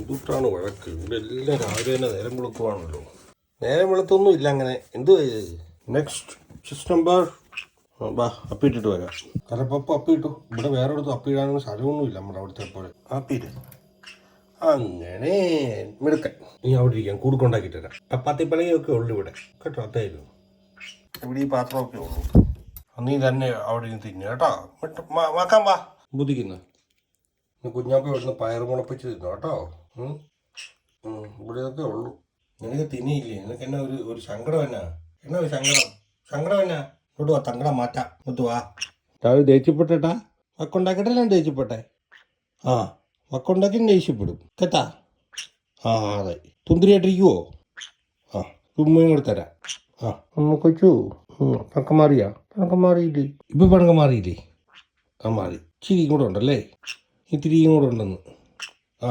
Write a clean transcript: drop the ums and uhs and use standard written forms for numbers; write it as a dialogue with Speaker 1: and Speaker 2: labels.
Speaker 1: എന്തുട്ടാണ് വഴക്ക്? ഇവിടെ എല്ലാം രാവിലെ തന്നെ നേരം വെളുക്കുവാണല്ലോ. നേരം വെളുത്തൊന്നും ഇല്ല അങ്ങനെ. എന്തുവാ ഇത്? നെക്സ്റ്റ് സിസ്റ്റം നമ്പർ ബാ അപ്പിയിട്ടിട്ട് വരാം. കരപ്പപ്പം അപ്പിയിട്ടു. ഇവിടെ വേറെ അടുത്ത് അപ്പിയിടാനൊന്നും സ്ഥലമൊന്നും ഇല്ല നമ്മുടെ അവിടുത്തെ പോലെ. അപ്പിയിട്ട് അങ്ങനെ മിടുക്കൻ. നീ അവിടെ ഇരിക്കാം, കൂടുക്കൊണ്ടാക്കിയിട്ട് തരാം. ചപ്പാത്തിപ്പലകയൊക്കെ ഉള്ളു ഇവിടെ കേട്ടോ. അത്തായിരുന്നു ഇവിടെ ഈ പാത്രമൊക്കെ ഉള്ളൂ. നീ തന്നെ അവിടെ നിന്ന് തിന്നു കേട്ടോ. വാക്കാൻ വാ ബുദ്ധിക്കുന്ന കുഞ്ഞാപ്പ ഇവിടുന്ന് പയർ മുളപ്പിച്ച് തിന്നു കേട്ടോ. ഇവിടെയൊക്കെ ഉള്ളൂ. നിനക്ക് തിന്നിയില്ലേ? നിനക്ക് എന്നാ ഒരു സങ്കടം എന്നാ? എന്നാ ഒരു സങ്കടം എന്നാ? ഇങ്ങോട്ട് വാ, സങ്കടം മാറ്റാം. ഇങ്ങോട്ട് വാ. രാവിലെ ദേഷ്യപ്പെട്ടേട്ടാ. വക്കുണ്ടാക്കിയിട്ടേ ഞാൻ ദേഷ്യപ്പെട്ടെ. ആ വക്കുണ്ടാക്കി ദേഷ്യപ്പെടും കേട്ടാ. ആ അതെ. തുന്തിരിയായിട്ടിരിക്കുവോ? ആ ഉമ്മയും കൂടെ തരാം. ആ കൊച്ചു പണക്കം മാറിയാ? പണക്കം മാറിയില്ലേ? ഇപ്പം പണക്കം മാറിയില്ലേ? ആ മാറി. ഇച്ചിരിയും കൂടെ ഉണ്ടല്ലേ? ഇത്തിരിയും കൂടെ ഉണ്ടെന്ന്. ആ